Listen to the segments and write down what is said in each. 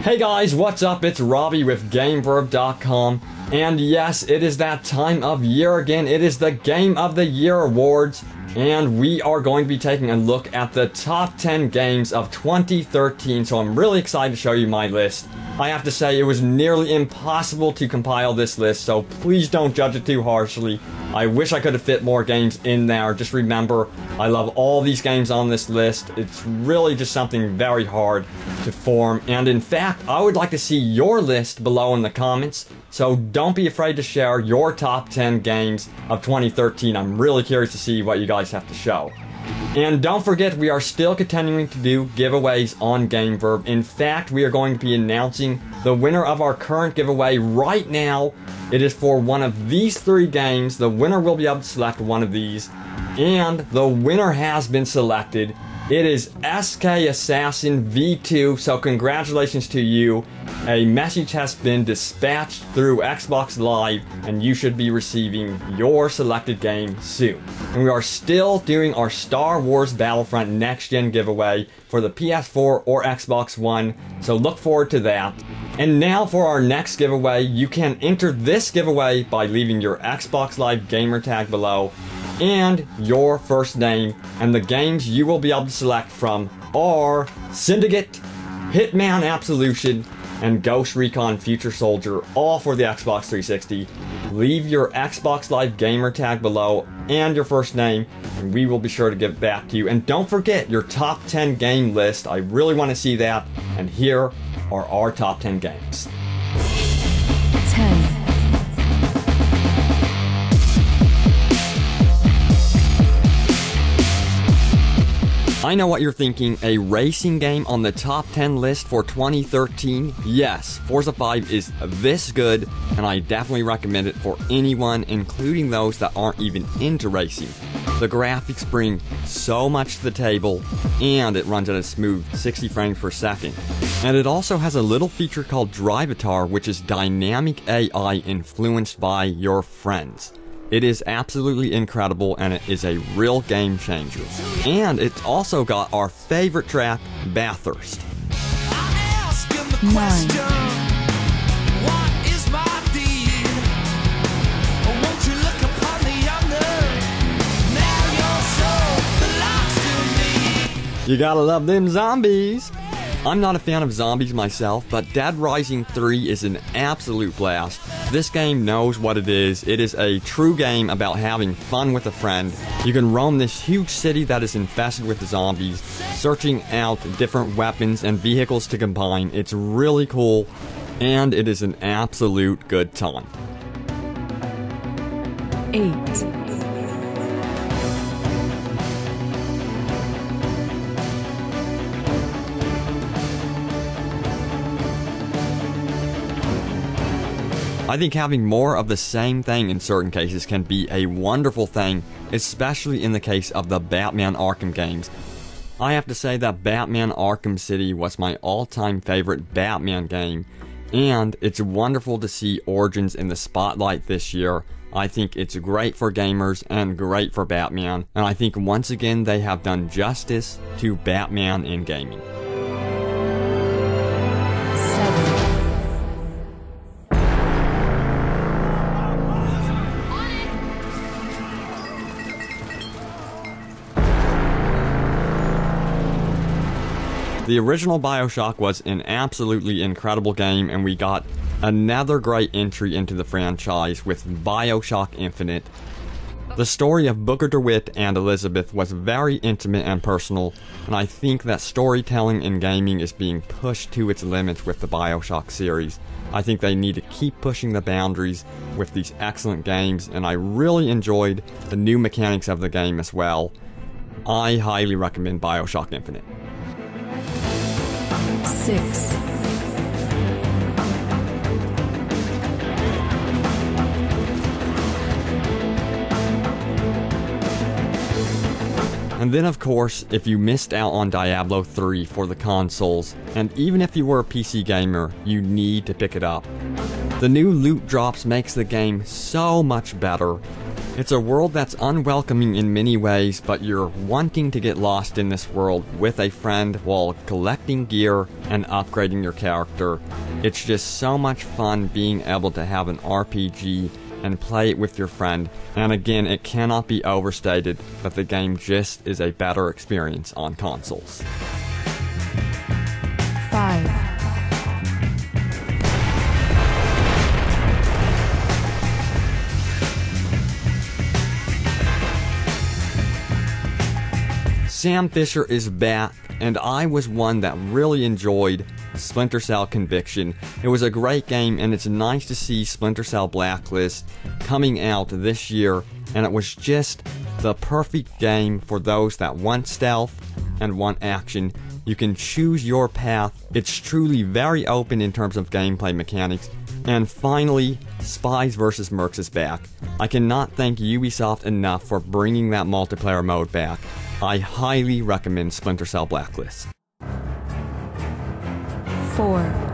Hey guys, what's up? It's Robbie with GameVerb.com, and yes, it is that time of year again. It is the Game of the Year Awards, and we are going to be taking a look at the top 10 games of 2013, so I'm really excited to show you my list. I have to say, it was nearly impossible to compile this list, so please don't judge it too harshly. I wish I could have fit more games in there. Just remember, I love all these games on this list. It's really just something very hard to form, and in fact, I would like to see your list below in the comments, so don't be afraid to share your top 10 games of 2013. I'm really curious to see what you guys have to show. And don't forget, we are still continuing to do giveaways on GameVerb. In fact, we are going to be announcing the winner of our current giveaway right now. It is for one of these 3 games. The winner will be able to select one of these, and the winner has been selected. It is SK Assassin V2, so congratulations to you. A message has been dispatched through Xbox Live, and you should be receiving your selected game soon. And we are still doing our Star Wars Battlefront Next Gen giveaway for the PS4 or Xbox One, so look forward to that. And now for our next giveaway. You can enter this giveaway by leaving your Xbox Live gamer tag below and your first name, and the games you will be able to select from are Syndicate, Hitman Absolution, and Ghost Recon Future Soldier, all for the Xbox 360. Leave your Xbox Live gamer tag below and your first name, and we will be sure to get back to you. And don't forget your top 10 game list. I really want to see that, and here are our top 10 games. 10. I know what you're thinking, a racing game on the top 10 list for 2013? Yes, Forza 5 is this good, and I definitely recommend it for anyone, including those that aren't even into racing. The graphics bring so much to the table, and it runs at a smooth 60 frames per second. And it also has a little feature called Drivatar, which is dynamic AI influenced by your friends. It is absolutely incredible, and it is a real game changer. And it's also got our favorite track, Bathurst. 9. You gotta love them zombies! I'm not a fan of zombies myself, but Dead Rising 3 is an absolute blast. This game knows what it is. It is a true game about having fun with a friend. You can roam this huge city that is infested with zombies, searching out different weapons and vehicles to combine. It's really cool, and it is an absolute good time. 8. I think having more of the same thing in certain cases can be a wonderful thing, especially in the case of the Batman Arkham games. I have to say that Batman Arkham City was my all-time favorite Batman game, and it's wonderful to see Origins in the spotlight this year. I think it's great for gamers and great for Batman, and I think once again they have done justice to Batman in gaming. 7. The original BioShock was an absolutely incredible game, and we got another great entry into the franchise with BioShock Infinite. The story of Booker DeWitt and Elizabeth was very intimate and personal, and I think that storytelling in gaming is being pushed to its limits with the BioShock series. I think they need to keep pushing the boundaries with these excellent games, and I really enjoyed the new mechanics of the game as well. I highly recommend BioShock Infinite. 6. And then of course, if you missed out on Diablo 3 for the consoles, and even if you were a PC gamer, you need to pick it up. The new loot drops makes the game so much better. It's a world that's unwelcoming in many ways, but you're wanting to get lost in this world with a friend while collecting gear and upgrading your character. It's just so much fun being able to have an RPG and play it with your friend, and again, it cannot be overstated that the game just is a better experience on consoles. 5, Sam Fisher is back, and I was one that really enjoyed Splinter Cell Conviction. It was a great game, and it's nice to see Splinter Cell Blacklist coming out this year, and it was just the perfect game for those that want stealth and want action. You can choose your path. It's truly very open in terms of gameplay mechanics. And finally, Spies vs. Mercs is back. I cannot thank Ubisoft enough for bringing that multiplayer mode back. I highly recommend Splinter Cell Blacklist. 4,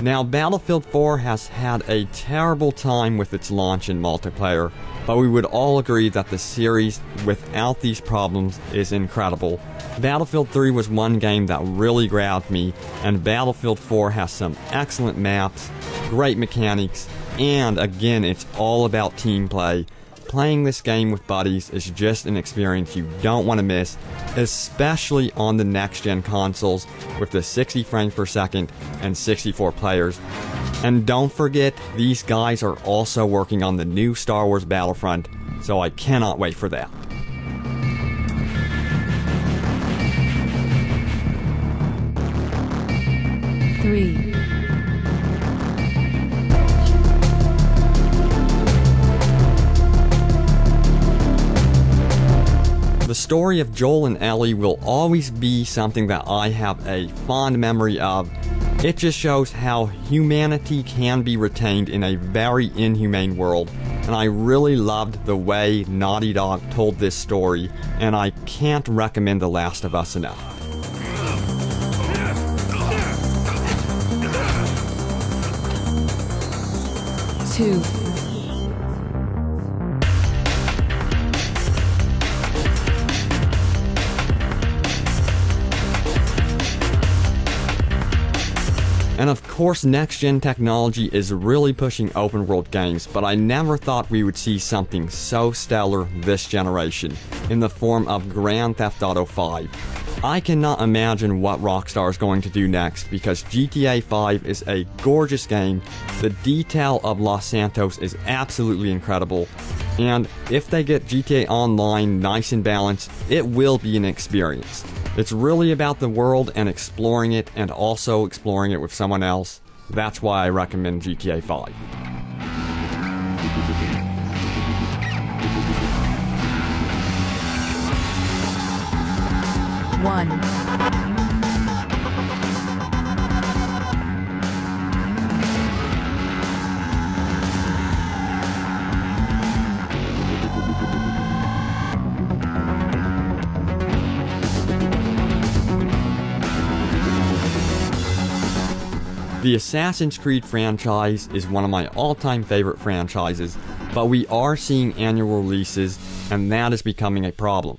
Now, Battlefield 4 has had a terrible time with its launch in multiplayer, but we would all agree that the series, without these problems, is incredible. Battlefield 3 was one game that really grabbed me, and Battlefield 4 has some excellent maps, great mechanics, and again, it's all about team play. Playing this game with buddies is just an experience you don't want to miss, especially on the next-gen consoles with the 60 frames per second and 64 players. And don't forget, these guys are also working on the new Star Wars Battlefront, so I cannot wait for that. three, The story of Joel and Ellie will always be something that I have a fond memory of. It just shows how humanity can be retained in a very inhumane world, and I really loved the way Naughty Dog told this story, and I can't recommend The Last of Us enough. two, And of course, next-gen technology is really pushing open-world games, but I never thought we would see something so stellar this generation, in the form of Grand Theft Auto 5. I cannot imagine what Rockstar is going to do next, because GTA 5 is a gorgeous game, the detail of Los Santos is absolutely incredible, and if they get GTA Online nice and balanced, it will be an experience. It's really about the world and exploring it, and also exploring it with someone else. That's why I recommend GTA 5. one, The Assassin's Creed franchise is one of my all-time favorite franchises, but we are seeing annual releases, and that is becoming a problem.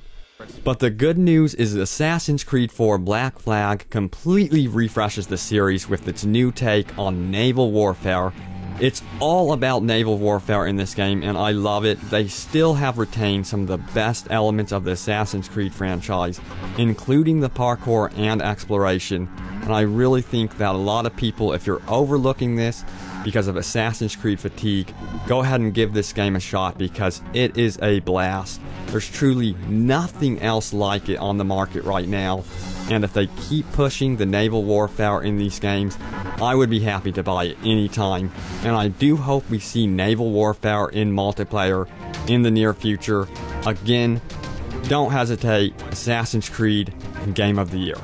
But the good news is Assassin's Creed 4 Black Flag completely refreshes the series with its new take on naval warfare. It's all about naval warfare in this game, and I love it. They still have retained some of the best elements of the Assassin's Creed franchise, including the parkour and exploration. And I really think that a lot of people, if you're overlooking this because of Assassin's Creed fatigue, go ahead and give this game a shot, because it is a blast. There's truly nothing else like it on the market right now, and if they keep pushing the naval warfare in these games, I would be happy to buy it anytime. And I do hope we see naval warfare in multiplayer in the near future. Again, don't hesitate. Assassin's Creed, Game of the Year.